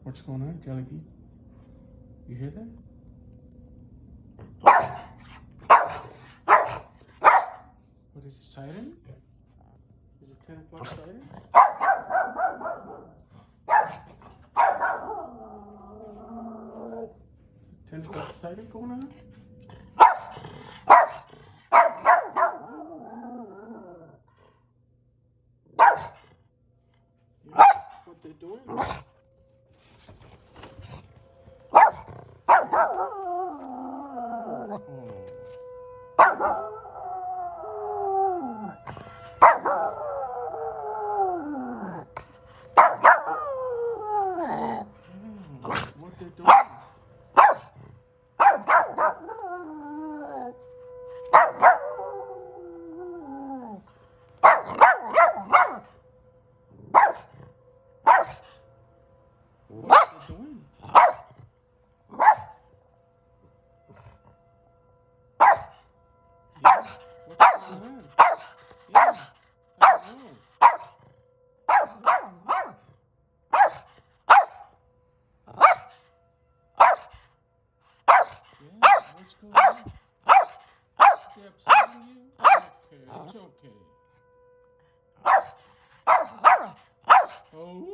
What's going on, Jellybean? You hear that? What is it, siren? Is it 10 o'clock siren? Is it 10 o'clock siren going on? Yeah, what they're doing? What they're doing? What they're doing? Yeah. What's going on? Yeah. I don't know. Yeah, what's going on? They upsetting you? Okay, it's okay. Oh.